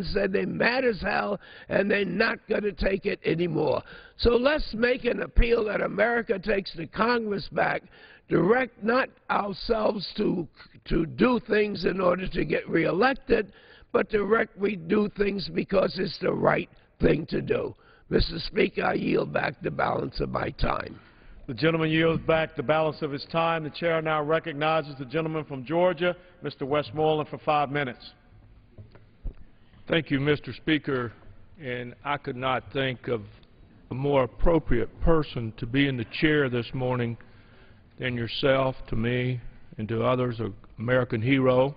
said they're mad as hell and they're not going to take it anymore. So let's make an appeal that America takes the Congress back, direct not ourselves to do things in order to get reelected, but direct we do things because it's the right thing to do. Mr. Speaker, I yield back the balance of my time. The gentleman yields back the balance of his time. The chair now recognizes the gentleman from Georgia, Mr. Westmoreland, for 5 minutes. Thank you, Mr. Speaker, and I could not think of a more appropriate person to be in the chair this morning than yourself, to me, and to others, an American hero.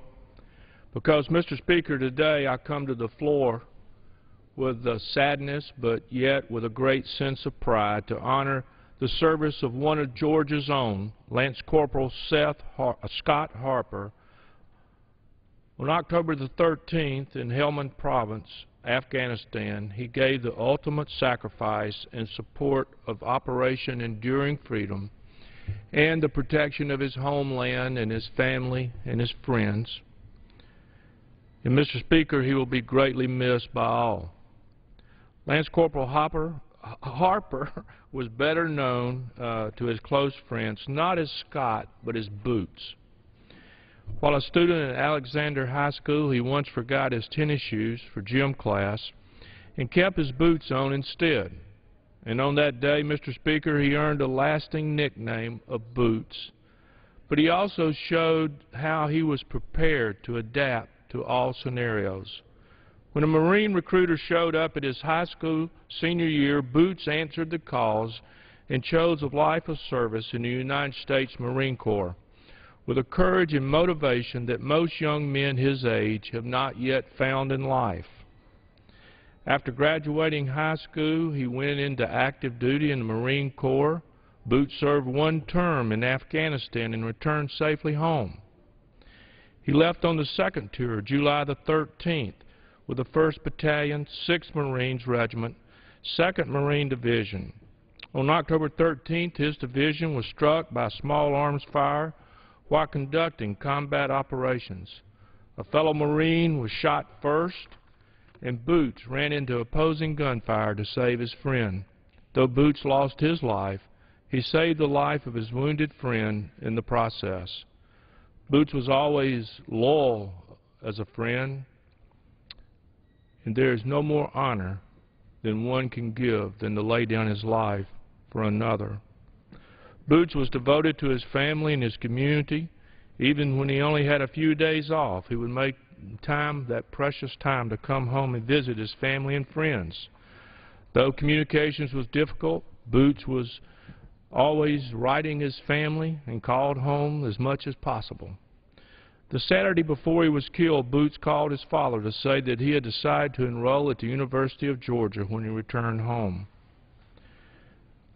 Because, Mr. Speaker, today I come to the floor with sadness, but yet with a great sense of pride, to honor the service of one of Georgia's own, Lance Corporal Scott Harper. On October the 13th in Helmand Province, Afghanistan, he gave the ultimate sacrifice in support of Operation Enduring Freedom and the protection of his homeland and his family and his friends. And, Mr. Speaker, he will be greatly missed by all. Lance Corporal Harper was better known to his close friends, not as Scott, but as Boots. While a student at Alexander High School, he once forgot his tennis shoes for gym class and kept his boots on instead. And on that day, Mr. Speaker, he earned a lasting nickname of Boots. But he also showed how he was prepared to adapt to all scenarios. When a Marine recruiter showed up at his high school senior year, Boots answered the calls and chose a life of service in the United States Marine Corps with a courage and motivation that most young men his age have not yet found in life. After graduating high school, he went into active duty in the Marine Corps. Boots served one term in Afghanistan and returned safely home. He left on the second tour, July the 13th, with the 1st Battalion, 6th Marines Regiment, 2nd Marine Division. On October 13th, his division was struck by small arms fire while conducting combat operations. A fellow Marine was shot first, and Boots ran into opposing gunfire to save his friend. Though Boots lost his life, he saved the life of his wounded friend in the process. Boots was always loyal as a friend, and there is no more honor than one can give than to lay down his life for another. Boots was devoted to his family and his community. Even when he only had a few days off, he would make time, that precious time, to come home and visit his family and friends. Though communications was difficult, Boots was always writing his family and called home as much as possible. The Saturday before he was killed, Boots called his father to say that he had decided to enroll at the University of Georgia when he returned home.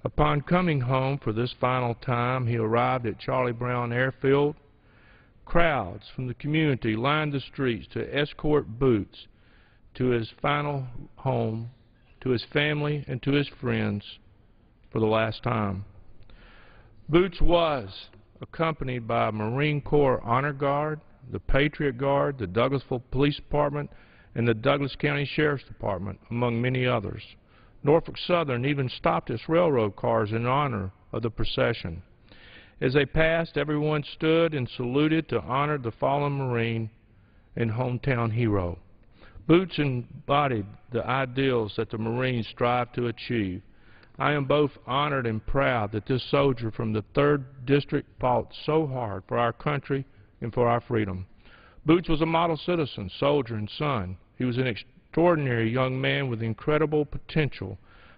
Upon coming home for this final time, he arrived at Charlie Brown Airfield. Crowds from the community lined the streets to escort Boots to his final home, to his family, and to his friends for the last time. Boots was accompanied by Marine Corps Honor Guard, the Patriot Guard, the Douglasville Police Department, and the Douglas County Sheriff's Department, among many others. Norfolk Southern even stopped its railroad cars in honor of the procession. As they passed, everyone stood and saluted to honor the fallen Marine and hometown hero. Boots embodied the ideals that the Marines strive to achieve. I am both honored and proud that this soldier from the 3rd District fought so hard for our country and for our freedom. Boots was a model citizen, soldier, and son. He was an extraordinary young man with incredible potential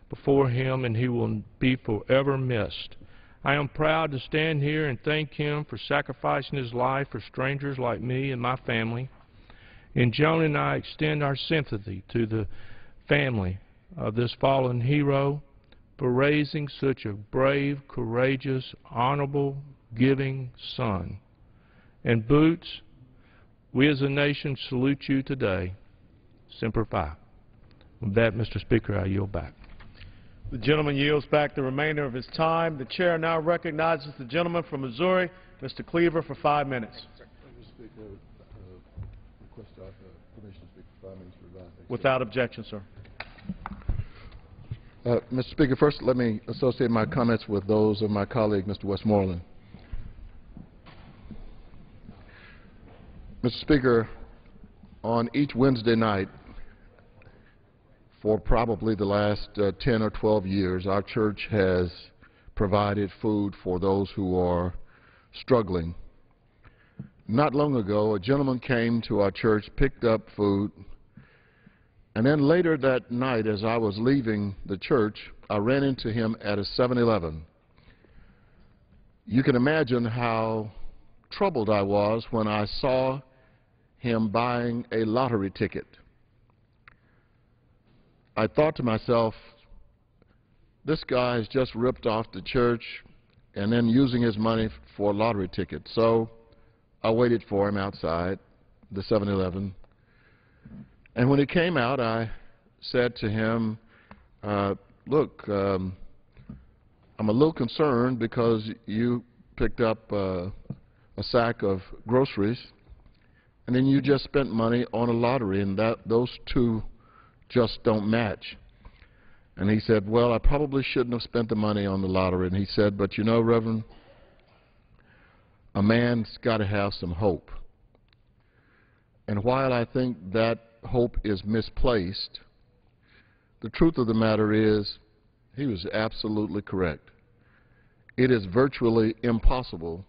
before him, and he will be forever missed. I am proud to stand here and thank him for sacrificing his life for strangers like me and my family. And Joan and I extend our sympathy to the family of this fallen hero for raising such a brave, courageous, honorable, giving son. And Boots, we as a nation salute you today. Semper Fi. With that, Mr. Speaker, I yield back. The gentleman yields back the remainder of his time. The chair now recognizes the gentleman from Missouri, Mr. Cleaver, for 5 minutes. Mr. Speaker, request permission to speak for 5 minutes for advice. Without objection, sir. Mr. Speaker, first let me associate my comments with those of my colleague, Mr. Westmoreland. Mr. Speaker, on each Wednesday night for probably the last 10 or 12 years, our church has provided food for those who are struggling. Not long ago, a gentleman came to our church, picked up food, and then later that night, as I was leaving the church, I ran into him at a 7-Eleven. You can imagine how troubled I was when I saw him buying a lottery ticket. I thought to myself, this guy has just ripped off the church and then using his money for a lottery ticket. So I waited for him outside the 7-Eleven. And when he came out, I said to him, look, I'm a little concerned because you picked up a sack of groceries and then you just spent money on a lottery, and those two just don't match. And he said, well, I probably shouldn't have spent the money on the lottery. And he said, but you know, Reverend, a man's got to have some hope. And while I think that hope is misplaced, the truth of the matter is he was absolutely correct. It is virtually impossible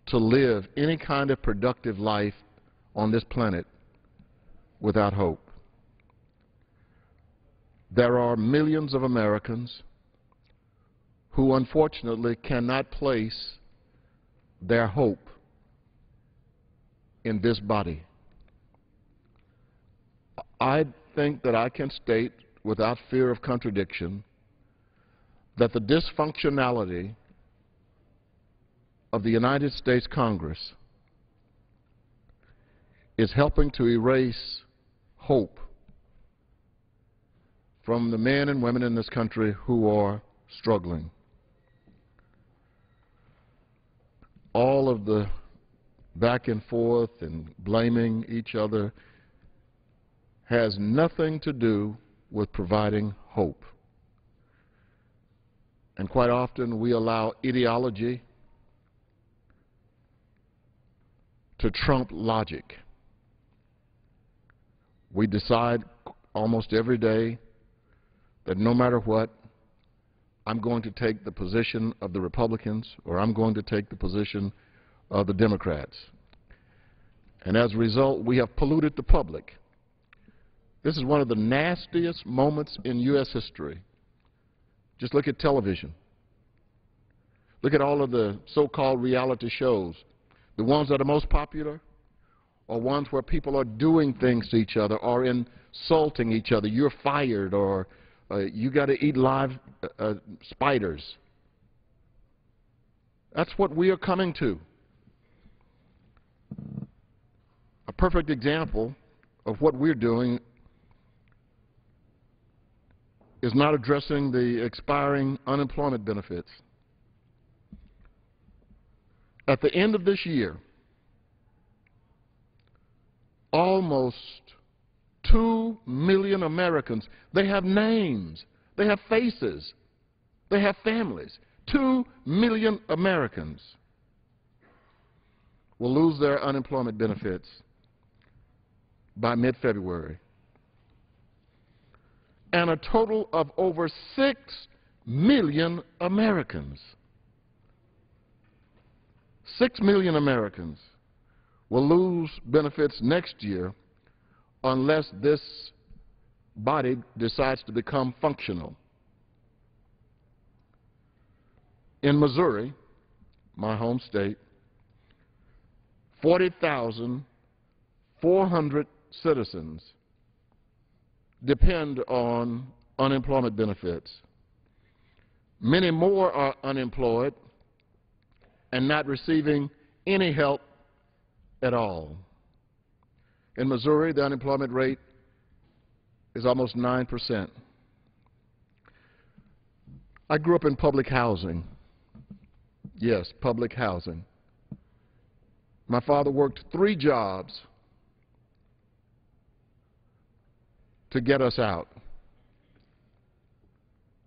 to live any kind of productive life on this planet without hope. There are millions of Americans who unfortunately cannot place their hope in this body. I think that I can state without fear of contradiction that the dysfunctionality of the United States Congress is helping to erase hope from the men and women in this country who are struggling. All of the back and forth and blaming each other has nothing to do with providing hope. And quite often we allow ideology to trump logic. We decide almost every day that no matter what, I'm going to take the position of the Republicans or I'm going to take the position of the Democrats. And as a result, we have polluted the public. This is one of the nastiest moments in U.S. history. Just look at television. Look at all of the so-called reality shows. The ones that are most popular are ones where people are doing things to each other or insulting each other. You're fired, or you got to eat live spiders. That's what we are coming to. A perfect example of what we're doing is not addressing the expiring unemployment benefits. At the end of this year, almost 2 million Americans, they have names, they have faces, they have families. 2 million Americans will lose their unemployment benefits by mid-February. And a total of over 6 million Americans, 6 million Americans will lose benefits next year unless this body decides to become functional. In Missouri, my home state, 40,400 citizens depend on unemployment benefits. Many more are unemployed and not receiving any help at all. In Missouri, the unemployment rate is almost 9%. I grew up in public housing. Yes, public housing. My father worked 3 jobs to get us out.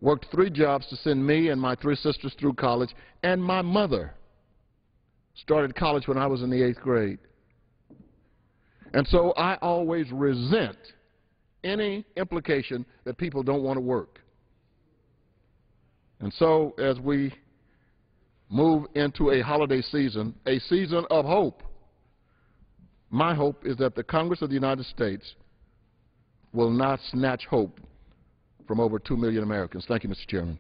Worked 3 jobs to send me and my 3 sisters through college, and my mother started college when I was in the 8th grade. And so I always resent any implication that people don't want to work. And so as we move into a holiday season, a season of hope, my hope is that the Congress of the United States will not snatch hope from over 2 million Americans. Thank you, Mr. Chairman.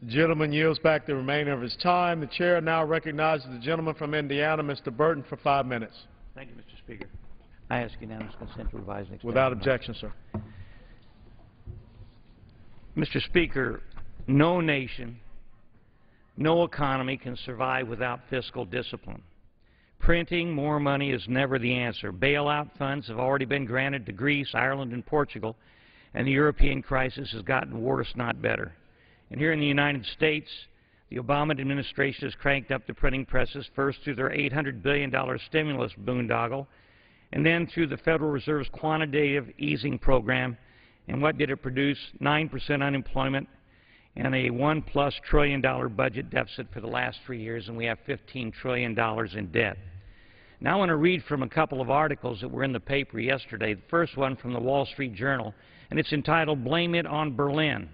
The gentleman yields back the remainder of his time. The chair now recognizes the gentleman from Indiana, Mr. Burton, for 5 minutes. Thank you, Mr. Speaker. I ask unanimous consent to revise and extend. Without objection, sir. Mr. Speaker, no nation, no economy can survive without fiscal discipline. Printing more money is never the answer. Bailout funds have already been granted to Greece, Ireland, and Portugal, and the European crisis has gotten worse, not better. And here in the United States, the Obama administration has cranked up the printing presses, first through their $800 billion stimulus boondoggle, and then through the Federal Reserve's quantitative easing program. And what did it produce? 9% unemployment and a $1+ trillion budget deficit for the last 3 years, and we have $15 trillion in debt. Now I want to read from a couple of articles that were in the paper yesterday. The first one from the Wall Street Journal, and it's entitled, "Blame It on Berlin."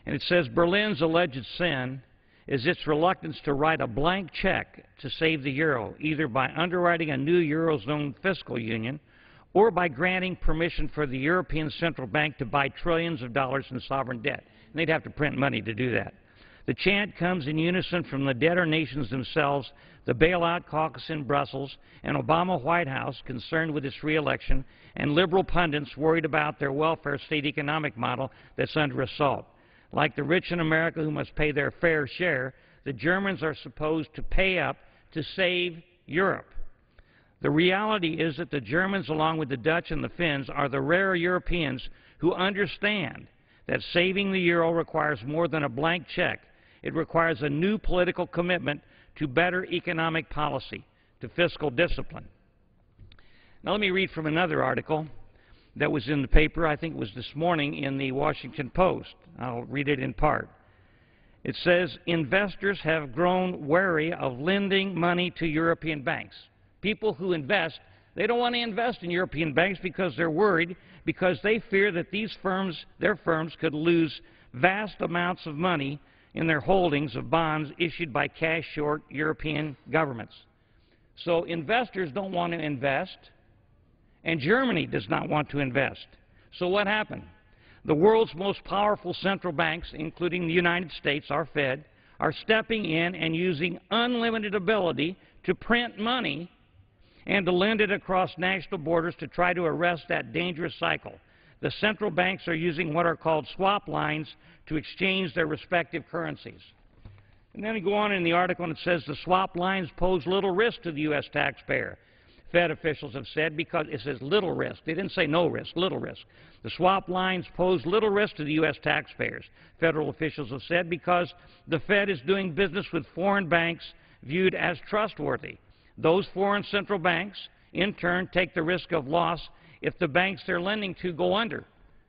And it says, Berlin's alleged sin is its reluctance to write a blank check to save the euro, either by underwriting a new Eurozone fiscal union or by granting permission for the European Central Bank to buy trillions of dollars in sovereign debt. And they'd have to print money to do that. The chant comes in unison from the debtor nations themselves, the bailout caucus in Brussels, an Obama White House concerned with its re-election, and liberal pundits worried about their welfare state economic model that's under assault. Like the rich in America who must pay their fair share, the Germans are supposed to pay up to save Europe. The reality is that the Germans, along with the Dutch and the Finns, are the rare Europeans who understand that saving the euro requires more than a blank check. It requires a new political commitment to better economic policy, to fiscal discipline. Now let me read from another article that was in the paper, I think it was this morning, in the Washington Post. I'll read it in part. It says, investors have grown wary of lending money to European banks. People who invest, they don't want to invest in European banks because they're worried, because they fear that these firms, their firms, could lose vast amounts of money in their holdings of bonds issued by cash-short European governments. So investors don't want to invest, and Germany does not want to invest. So what happened? The world's most powerful central banks, including the United States, our Fed, are stepping in and using unlimited ability to print money and to lend it across national borders to try to arrest that dangerous cycle. The central banks are using what are called swap lines to exchange their respective currencies. And then we go on in the article and it says the swap lines pose little risk to the U.S. taxpayer. Fed officials have said, because it says little risk. They didn't say no risk, little risk. The swap lines pose little risk to the U.S. taxpayers. Federal officials have said because the Fed is doing business with foreign banks viewed as trustworthy. Those foreign central banks, in turn, take the risk of loss if the banks they're lending to go under.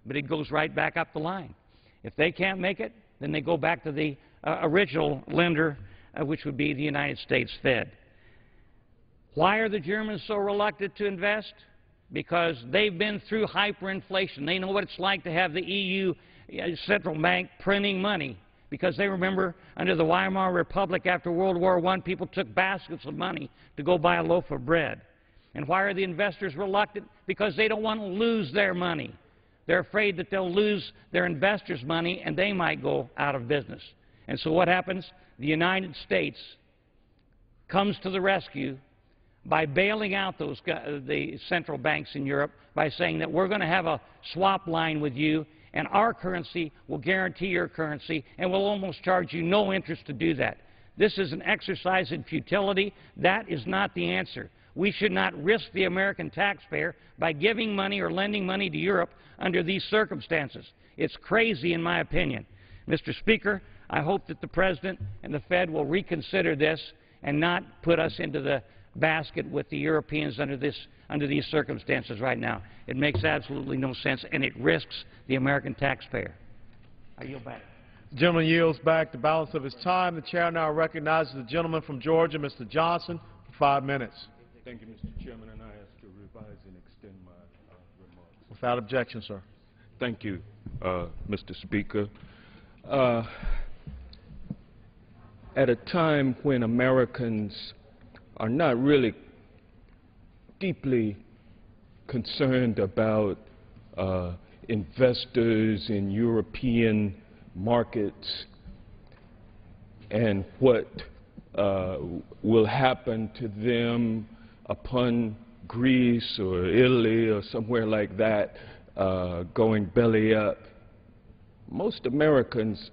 But it goes right back up the line. If they can't make it, then they go back to the original lender, which would be the United States Fed. Why are the Germans so reluctant to invest? Because they've been through hyperinflation. They know what it's like to have the EU central bank printing money. Because they remember under the Weimar Republic after World War I, people took baskets of money to go buy a loaf of bread. And why are the investors reluctant? Because they don't want to lose their money. They're afraid that they'll lose their investors' money and they might go out of business. And so what happens? The United States comes to the rescue by bailing out the central banks in Europe by saying that we're going to have a swap line with you and our currency will guarantee your currency and will almost charge you no interest to do that. This is an exercise in futility. That is not the answer. We should not risk the American taxpayer by giving money or lending money to Europe under these circumstances. It's crazy in my opinion. Mr. Speaker, I hope that the President and the Fed will reconsider this and not put us into the basket with the Europeans under these circumstances right now. It makes absolutely no sense, and it risks the American taxpayer. I yield back. The gentleman yields back the balance of his time. The chair now recognizes the gentleman from Georgia, Mr. Johnson, for 5 minutes. Thank you, Mr. Chairman, and I ask to revise and extend my remarks. Without objection, sir. Thank you, Mr. Speaker. At a time when Americans are not really deeply concerned about investors in European markets and what will happen to them upon Greece or Italy or somewhere like that going belly up. Most Americans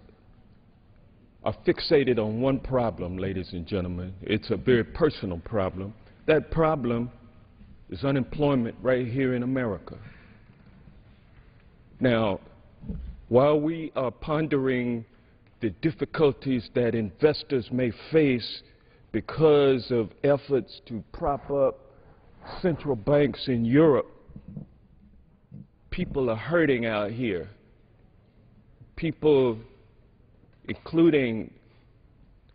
are fixated on one problem, ladies and gentlemen. It's a very personal problem. That problem is unemployment right here in America. Now, while we are pondering the difficulties that investors may face because of efforts to prop up central banks in Europe, people are hurting out here. People, including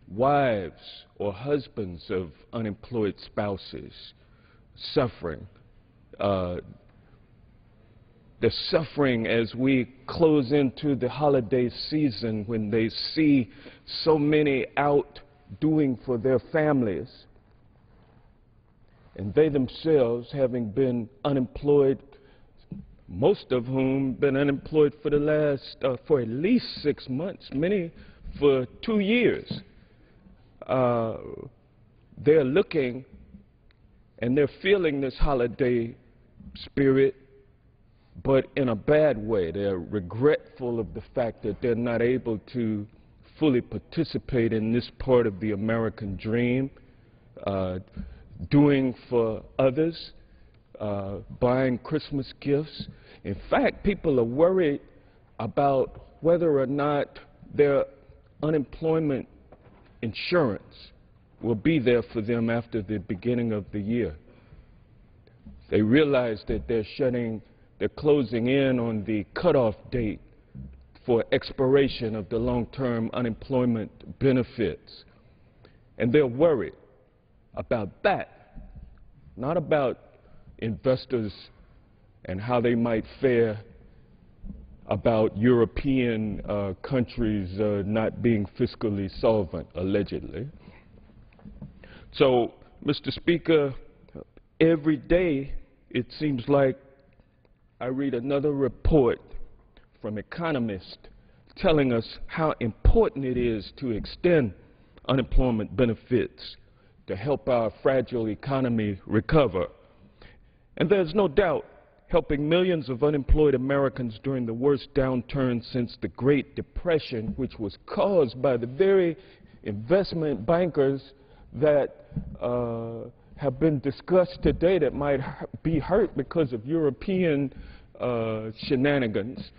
wives or husbands of unemployed spouses, suffering. They're suffering as we close into the holiday season when they see so many out doing for their families, and they themselves having been unemployed, most of whom been unemployed for the last, for at least 6 months, many for 2 years. They're looking and they're feeling this holiday spirit, but in a bad way. They're regretful of the fact that they're not able to fully participate in this part of the American dream, doing for others, buying Christmas gifts. In fact, people are worried about whether or not their unemployment insurance will be there for them after the beginning of the year. They realize that they're closing in on the cutoff date for expiration of the long-term unemployment benefits. And they're worried about that, not about investors and how they might fare about European countries not being fiscally solvent, allegedly. So, Mr. Speaker, every day it seems like I read another report from economists telling us how important it is to extend unemployment benefits to help our fragile economy recover. And there's no doubt helping millions of unemployed Americans during the worst downturn since the Great Depression, which was caused by the very investment bankers that have been discussed today that might be hurt because of European shenanigans.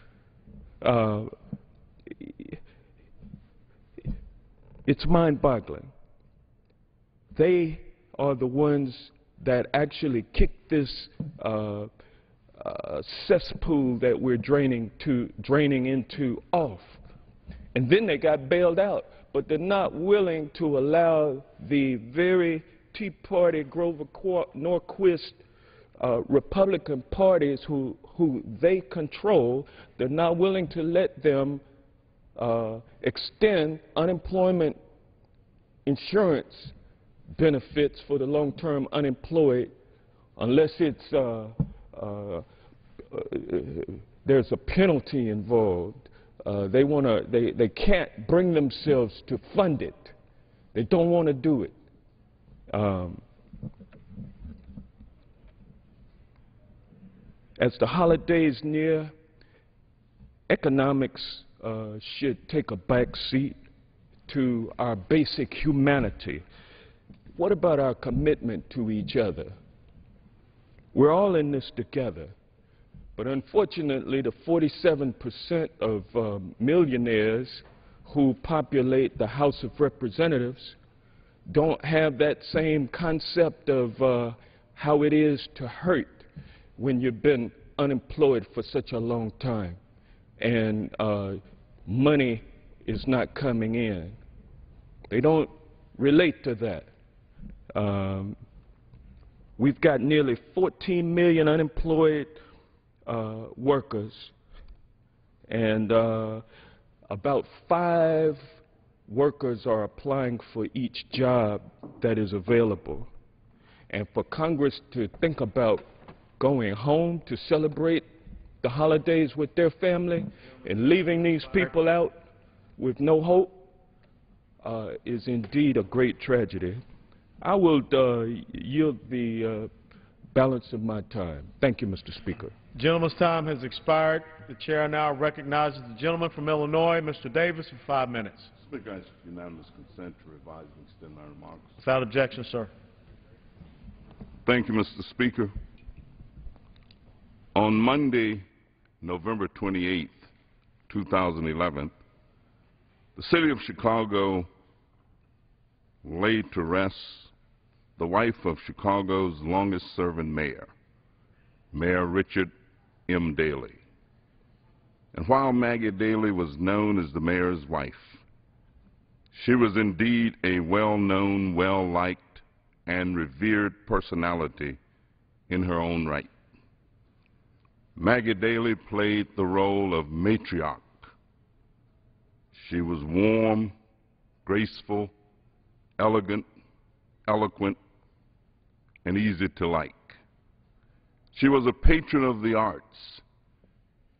It's mind-boggling. They are the ones that actually kicked this cesspool that we're draining into off. And then they got bailed out. But they're not willing to allow the very Tea Party, Grover Norquist Republican parties who they control, they're not willing to let them extend unemployment insurance benefits for the long-term unemployed unless it's there's a penalty involved. They can't bring themselves to fund it. They don't want to do it. As the holidays near, economics should take a back seat to our basic humanity. What about our commitment to each other? We're all in this together. But unfortunately, the 47% of millionaires who populate the House of Representatives don't have that same concept of how it is to hurt when you've been unemployed for such a long time and money is not coming in. They don't relate to that. We've got nearly 14 million unemployed workers, and about 5 workers are applying for each job that is available. And for Congress to think about going home to celebrate the holidays with their family and leaving these people out with no hope is indeed a great tragedy. I will yield the balance of my time. Thank you, Mr. Speaker. The gentleman's time has expired. The chair now recognizes the gentleman from Illinois, Mr. Davis, for 5 minutes. Speaker, I ask unanimous consent to revise and extend my remarks. Without objection, sir. Thank you, Mr. Speaker. On Monday, November 28, 2011, the city of Chicago laid to rest the wife of Chicago's longest-serving mayor, Mayor Richard M. Daley. And while Maggie Daley was known as the mayor's wife, she was indeed a well-known, well-liked, and revered personality in her own right. Maggie Daley played the role of matriarch. She was warm, graceful, elegant, eloquent, and easy to like. She was a patron of the arts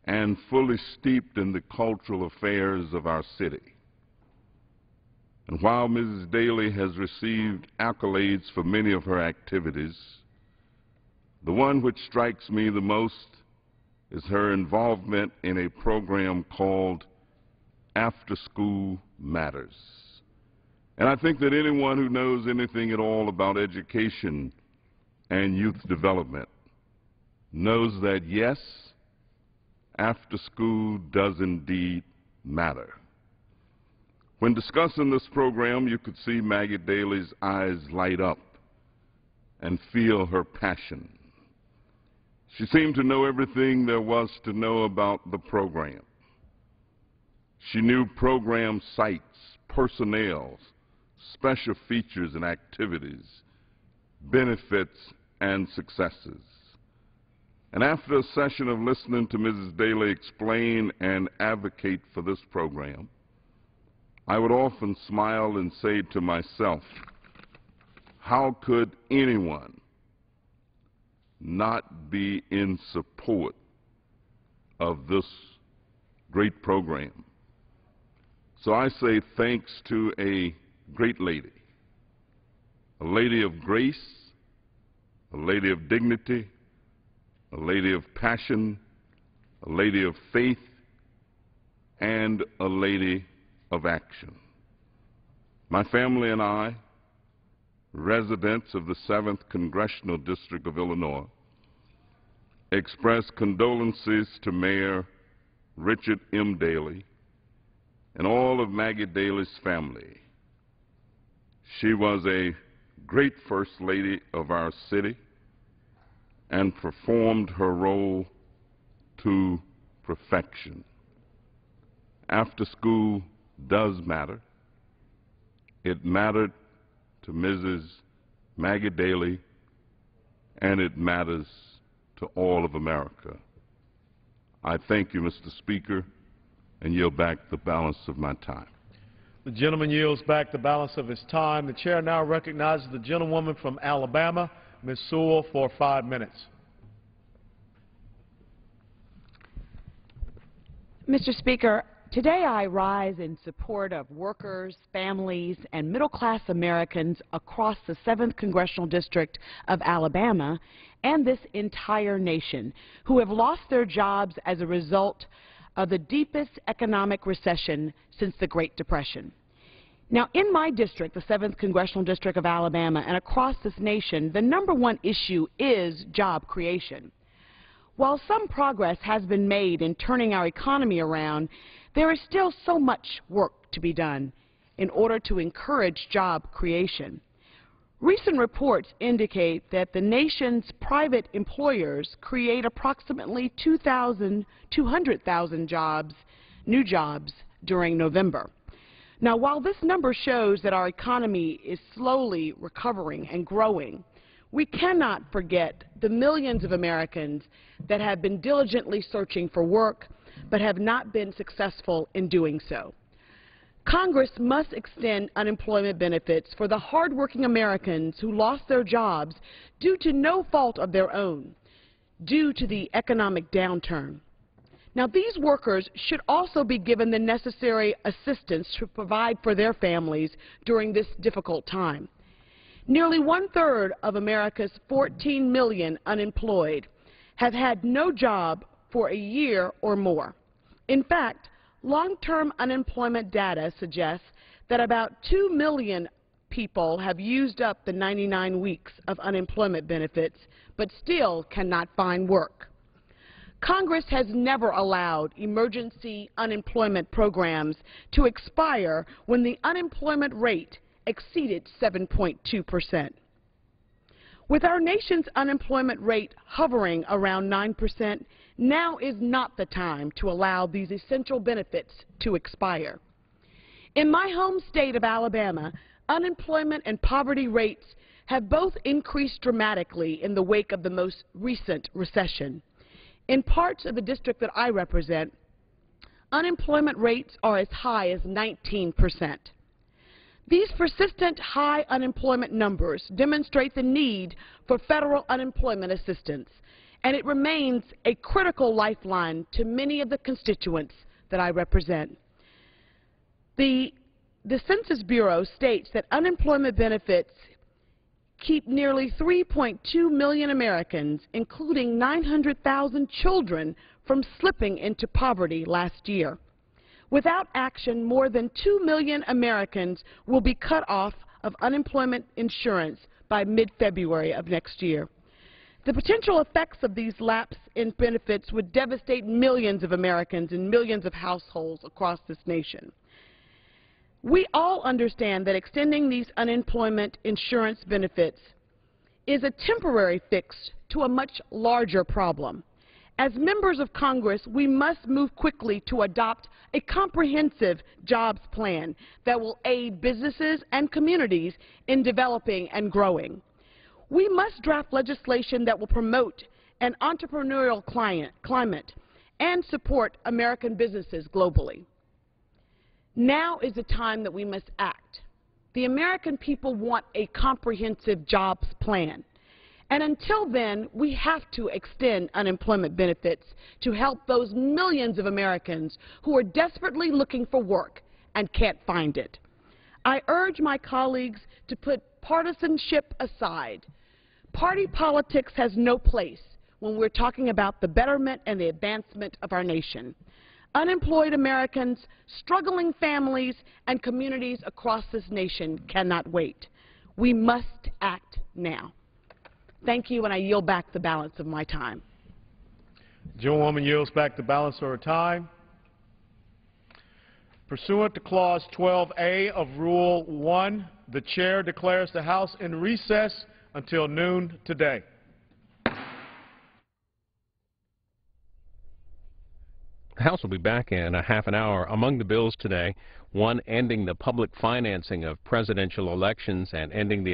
and fully steeped in the cultural affairs of our city. And while Mrs. Daley has received accolades for many of her activities, the one which strikes me the most is her involvement in a program called After School Matters. And I think that anyone who knows anything at all about education and youth development knows that, yes, after school does indeed matter. When discussing this program, you could see Maggie Daley's eyes light up and feel her passion. She seemed to know everything there was to know about the program. She knew program sites, personnel, special features and activities, benefits and successes. And after a session of listening to Mrs. Daley explain and advocate for this program, I would often smile and say to myself, how could anyone not be in support of this great program? So I say thanks to a great lady, a lady of grace, a lady of dignity, a lady of passion, a lady of faith, and a lady of action. My family and I, residents of the 7th Congressional District of Illinois, express condolences to Mayor Richard M. Daley and all of Maggie Daley's family. She was a great First Lady of our city and performed her role to perfection. After school does matter. It mattered to Mrs. Maggie Daley, and it matters to all of America. I thank you, Mr. Speaker, and yield back the balance of my time. The gentleman yields back the balance of his time. The chair now recognizes the gentlewoman from Alabama, Ms. Sewell, for 5 minutes. Mr. Speaker, today I rise in support of workers, families, and middle-class Americans across the 7th Congressional District of Alabama and this entire nation who have lost their jobs as a result of the deepest economic recession since the Great Depression. Now, in my district, the 7th Congressional District of Alabama, and across this nation, the #1 issue is job creation. While some progress has been made in turning our economy around, there is still so much work to be done. in order to encourage job creation. Recent reports indicate that the nation's private employers create approximately 200,000 jobs, new jobs, during November. Now, while this number shows that our economy is slowly recovering and growing, we cannot forget the millions of Americans that have been diligently searching for work but have not been successful in doing so. Congress must extend unemployment benefits for the hardworking Americans who lost their jobs due to no fault of their own, due to the economic downturn. Now, these workers should also be given the necessary assistance to provide for their families during this difficult time. Nearly one-third of America's 14 million unemployed have had no job for a year or more. In fact, long-term unemployment data suggests that about 2 million people have used up the 99 weeks of unemployment benefits but still cannot find work. Congress has never allowed emergency unemployment programs to expire when the unemployment rate exceeded 7.2%. With our nation's unemployment rate hovering around 9%, now is not the time to allow these essential benefits to expire. In my home state of Alabama, unemployment and poverty rates have both increased dramatically in the wake of the most recent recession. In parts of the district that I represent, unemployment rates are as high as 19%. These persistent high unemployment numbers demonstrate the need for federal unemployment assistance, and it remains a critical lifeline to many of the constituents that I represent. The Census Bureau states that unemployment benefits keep nearly 3.2 million Americans, including 900,000 children, from slipping into poverty last year. Without action, more than 2 million Americans will be cut off of unemployment insurance by mid-February of next year. The potential effects of these lapses in benefits would devastate millions of Americans and millions of households across this nation. We all understand that extending these unemployment insurance benefits is a temporary fix to a much larger problem. As members of Congress, we must move quickly to adopt a comprehensive jobs plan that will aid businesses and communities in developing and growing. We must draft legislation that will promote an entrepreneurial climate and support American businesses globally. Now is the time that we must act. The American people want a comprehensive jobs plan. And until then, we have to extend unemployment benefits to help those millions of Americans who are desperately looking for work and can't find it. I urge my colleagues to put partisanship aside. Party politics has no place when we're talking about the betterment and the advancement of our nation. Unemployed Americans, struggling families, and communities across this nation cannot wait. We must act now. Thank you, and I yield back the balance of my time. The gentlewoman yields back the balance of her time. Pursuant to Clause 12A of Rule 1, the Chair declares the House in recess until noon today. The House will be back in a half an hour. Among the bills today, one ending the public financing of presidential elections and ending the